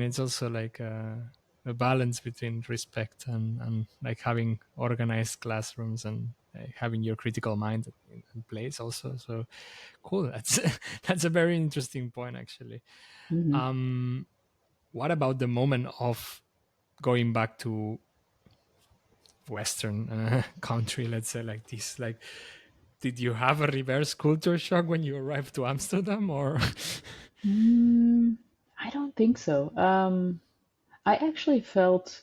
it's also like a balance between respect and like having organized classrooms and having your critical mind in place also. So cool. That's that's a very interesting point, actually. What about the moment of going back to Western country, let's say, like this? Like, did you have a reverse culture shock when you arrived to Amsterdam, or? I don't think so. I actually felt,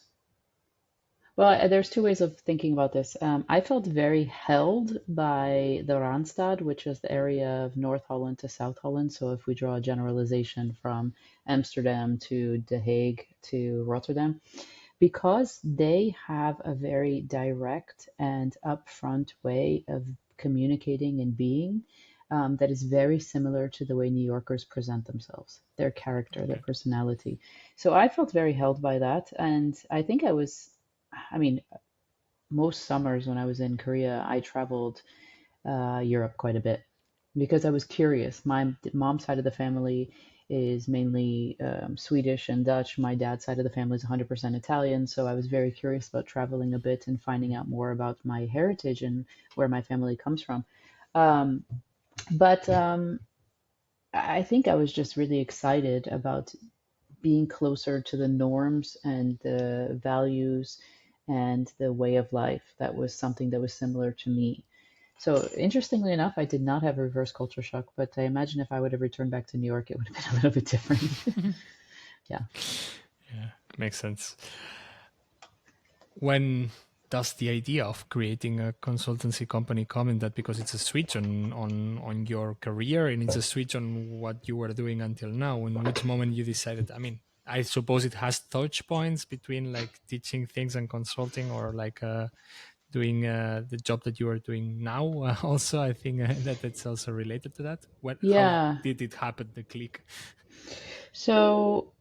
well, there's two ways of thinking about this. I felt very held by the Randstad, which is the area of North Holland to South Holland. So if we draw a generalization from Amsterdam to The Hague to Rotterdam, because they have a very direct and upfront way of communicating and being, that is very similar to the way New Yorkers present themselves, their character, their Okay. personality. So I felt very held by that. And I think I mean, most summers when I was in Korea, I traveled Europe quite a bit because I was curious. My mom's side of the family is mainly Swedish and Dutch. My dad's side of the family is 100% Italian. So I was very curious about traveling a bit and finding out more about my heritage and where my family comes from. Um, but I think I was just really excited about being closer to the norms and the values and the way of life that was something that was similar to me. So interestingly enough, I did not have a reverse culture shock, but I imagine if I would have returned back to New York, it would have been a little bit different. Yeah. Yeah, makes sense. When does the idea of creating a consultancy company come in that, because it's a switch on your career and it's a switch on what you were doing until now? In which moment you decided? I mean, I suppose it has touch points between like teaching things and consulting, or like doing the job that you are doing now. Also, I think that it's also related to that. How Yeah. did it happen? The click. So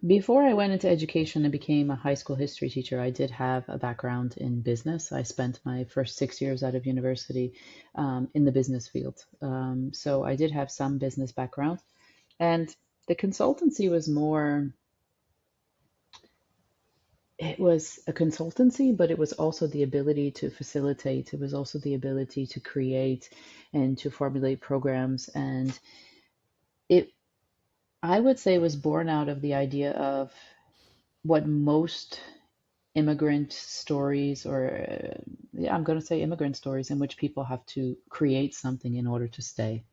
before I went into education and became a high school history teacher, I did have a background in business. I spent my first 6 years out of university in the business field. So I did have some business background. And the consultancy was more, it was a consultancy, but it was also the ability to facilitate. It was also the ability to create and to formulate programs. And it, I would say, was born out of the idea of what most immigrant stories, or yeah, I'm going to say immigrant stories, in which people have to create something in order to stay.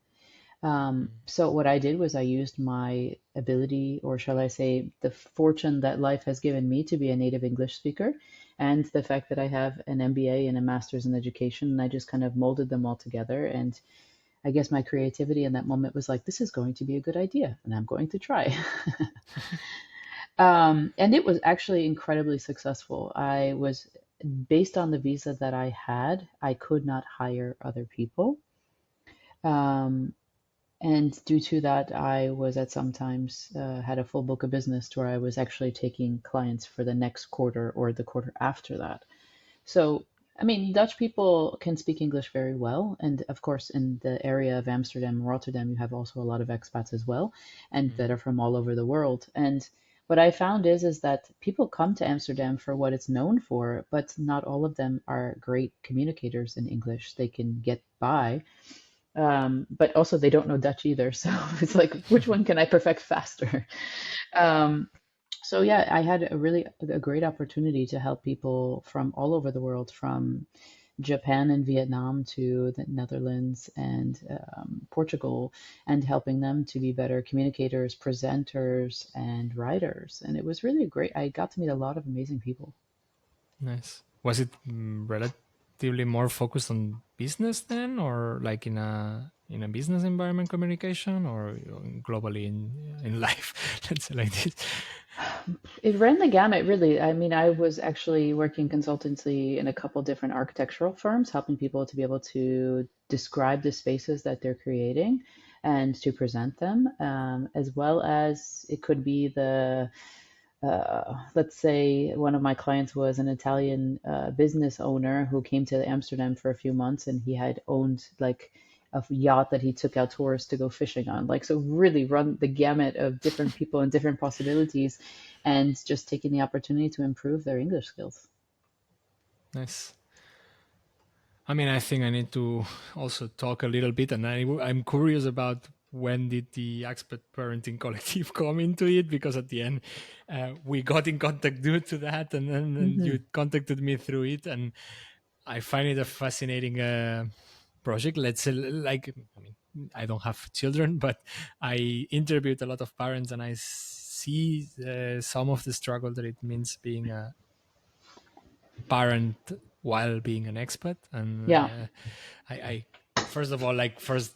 So what I did was I used my ability, or shall I say, the fortune that life has given me to be a native English speaker, and the fact that I have an MBA and a master's in education, and I just kind of molded them all together. And I guess my creativity in that moment was like, this is going to be a good idea, and I'm going to try. And it was actually incredibly successful. I was, based on the visa that I had, I could not hire other people. Um, and due to that, I was at sometimes had a full book of business to where I was actually taking clients for the next quarter or the quarter after that. So, I mean, Dutch people can speak English very well. And of course, in the area of Amsterdam and Rotterdam, you have also a lot of expats as well, and that are from all over the world. And what I found is that people come to Amsterdam for what it's known for, but not all of them are great communicators in English. They can get by, but also they don't know Dutch either. So it's like, which one can I perfect faster? Um, so yeah, I had a great opportunity to help people from all over the world, from Japan and Vietnam to the Netherlands and Portugal, and helping them to be better communicators, presenters, and writers. And it was really great. I got to meet a lot of amazing people. Nice. Was it relatively more focused on business then, or like in a business environment communication, or globally in life? Let's say like this. It ran the gamut, really. I mean, I was actually working consultancy in a couple different architectural firms, helping people to be able to describe the spaces that they're creating and to present them, as well as it could be let's say one of my clients was an Italian business owner who came to Amsterdam for a few months, and he had owned like a yacht that he took out tourists to go fishing on. Like, so really run the gamut of different people and different possibilities, and just taking the opportunity to improve their English skills. Nice. I mean, I think I need to also talk a little bit, and I'm curious about when did the Expat Parenting Collective come into it, because at the end we got in contact due to that, and Hmm. you contacted me through it, and I find it a fascinating project. Let's say, like, I mean, I don't have children, but I interviewed a lot of parents, and I see some of the struggle that it means being a parent while being an expat. And Yeah. I first of all, like, first,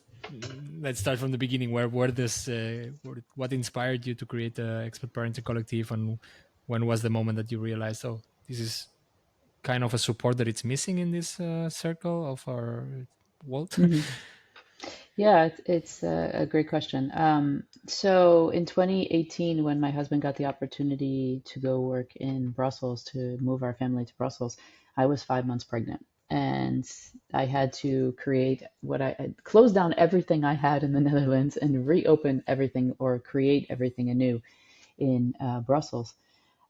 let's start from the beginning. Where this what inspired you to create the Expat Parenting Collective, and when was the moment that you realized, oh, this is kind of a support that it's missing in this circle of our world? Hmm. Yeah, it's a great question. So in 2018, when my husband got the opportunity to go work in Brussels, to move our family to Brussels, I was 5 months pregnant. And I had to create what I close down everything I had in the Netherlands and reopen everything, or create everything anew in Brussels.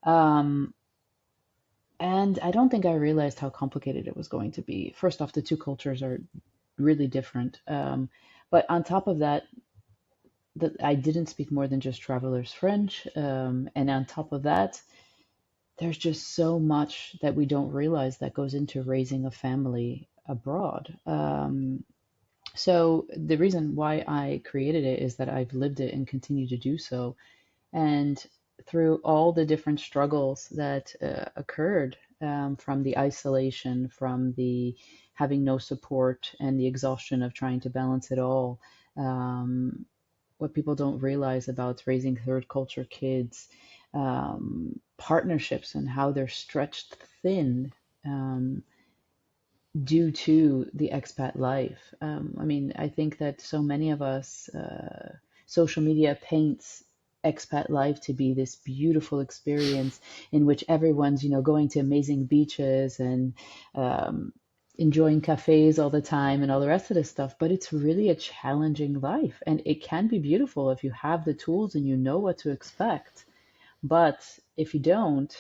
Um, and I don't think I realized how complicated it was going to be. First off, the two cultures are really different. But on top of that, I didn't speak more than just traveler's French. And on top of that, there's just so much that we don't realize that goes into raising a family abroad. So the reason why I created it is that I've lived it and continue to do so. And through all the different struggles that occurred, from the isolation, from the having no support, and the exhaustion of trying to balance it all, um, what people don't realize about raising third culture kids, partnerships and how they're stretched thin, um, due to the expat life. I mean, I think that so many of us, social media paints expat life to be this beautiful experience in which everyone's, going to amazing beaches and um, enjoying cafes all the time and all the rest of this stuff. But it's really a challenging life, and it can be beautiful if you have the tools and you know what to expect. But if you don't,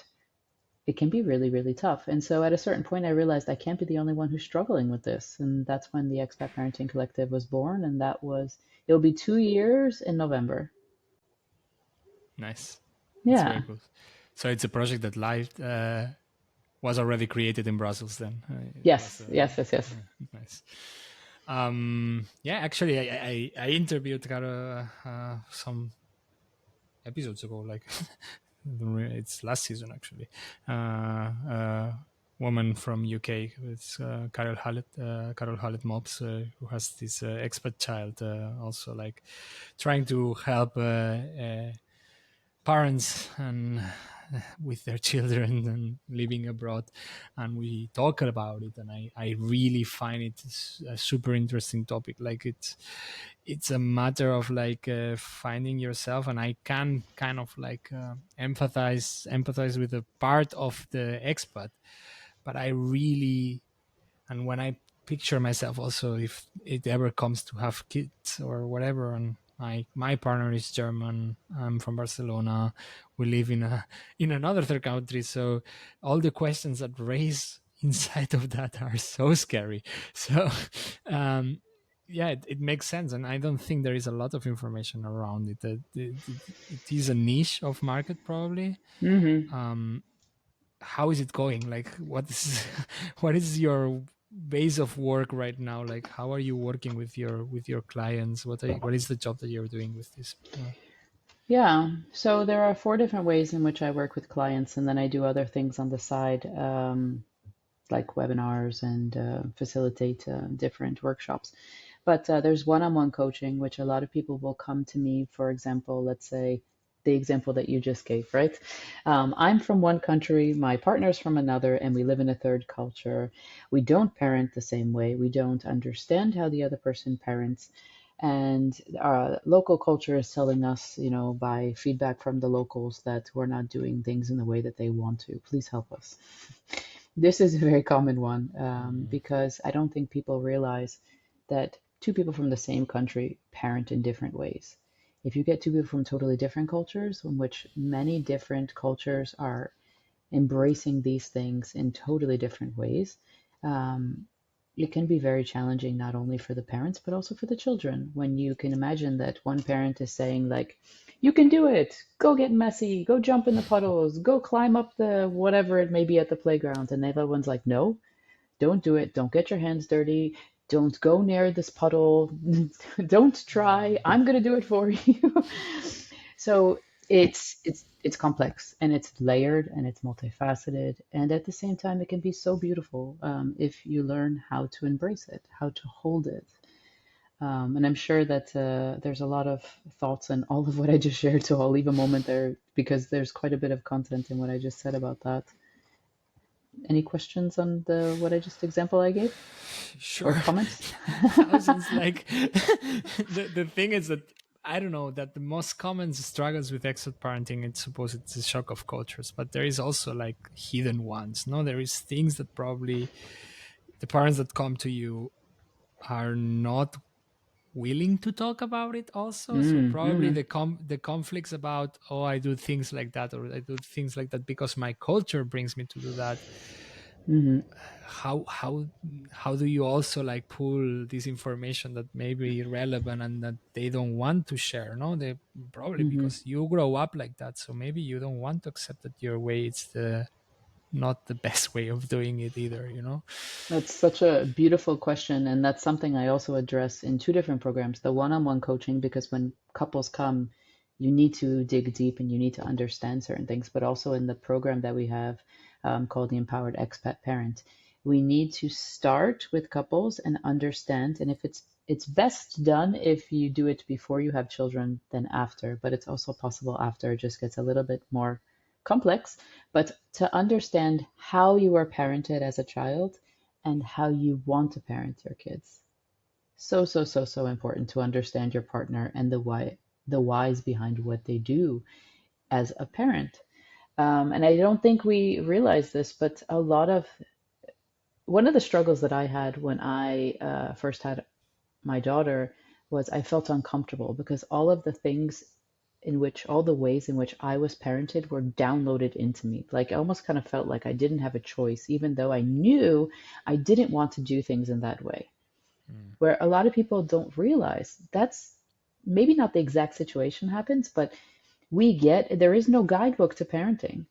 it can be really, really tough. And so at a certain point, I realized I can't be the only one who's struggling with this. And that's when the Expat Parenting Collective was born. And it'll be 2 years in November. Nice. That's very Yeah. good. So it's a project that live was already created in Brussels. Then it was Yes, yes, yes, yes. nice. Yeah, actually, I interviewed Cara some episodes ago, like it's last season actually. Woman from UK, it's Carol Hallett Mobs, who has this expat child, also like trying to help parents and with their children and living abroad, and we talk about it, and I really find it a super interesting topic. Like, it's a matter of like finding yourself, and I can kind of like empathize with a part of the expat, but I really, and when I picture myself also, if it ever comes to have kids or whatever, and my partner is German, I'm from Barcelona, we live in another third country, so all the questions that raise inside of that are so scary. So um yeah, it makes sense, and I don't think there is a lot of information around it. It is a niche of market probably. Hmm. um how is it going? Like, what is what is your base of work right now? Like, how are you working with your clients? What is the job that you're doing with this? Yeah. So there are four different ways in which I work with clients, and then I do other things on the side, like webinars and facilitate different workshops. But there's one-on-one coaching, which a lot of people will come to me, for example, let's say the example that you just gave, right? I'm from one country, my partner's from another, and we live in a third culture. We don't parent the same way. We don't understand how the other person parents. And our local culture is telling us, by feedback from the locals, that we're not doing things in the way that they want to. Please help us. This is a very common one, Mm, because I don't think people realize that two people from the same country parent in different ways. If you get two people from totally different cultures, in which many different cultures are embracing these things in totally different ways, um, it can be very challenging not only for the parents but also for the children. When you can imagine that one parent is saying like, "You can do it. Go get messy. Go jump in the puddles. Go climb up the whatever it may be at the playground," and the other one's like, "No, don't do it. Don't get your hands dirty. Don't go near this puddle. Don't try. Mm. I'm gonna do it for you." So it's complex and it's layered and it's multifaceted, and at the same time, it can be so beautiful if you learn how to embrace it, how to hold it. And I'm sure that there's a lot of thoughts in all of what I just shared, so I'll leave a moment there because there's quite a bit of content in what I just said about that. Any questions on the what I just example I gave or Sure. comments? Thousands. Like the thing is that I don't know that the most common struggles with expat parenting, it's suppose it's a shock of cultures, but there is also like hidden ones. No, there is things that probably the parents that come to you are not willing to talk about it also. So probably Mm-hmm. the conflicts about, oh, I do things like that, or I do things like that because my culture brings me to do that. Mm-hmm. How do you also like pull this information that may be relevant and that they don't want to share? No, they probably Mm-hmm. because you grow up like that, so maybe you don't want to accept that your way it's the not the best way of doing it either. That's such a beautiful question, and that's something I also address in two different programs. The one-on-one coaching, because when couples come, you need to dig deep and you need to understand certain things, but also in the program that we have called the Empowered Expat Parent, we need to start with couples and understand. And if it's best done if you do it before you have children than after, but it's also possible after. It just gets a little bit more complex. But to understand how you were parented as a child and how you want to parent your kids. So, so, so, so important to understand your partner and the whys behind what they do as a parent. And I don't think we realize this, but a lot of one of the struggles that I had when I first had my daughter was I felt uncomfortable because all of the things in which all the ways in which I was parented were downloaded into me. Like I almost kind of felt like I didn't have a choice, even though I knew I didn't want to do things in that way. Mm. Where a lot of people don't realize that's maybe not the exact situation happens, but there is no guidebook to parenting.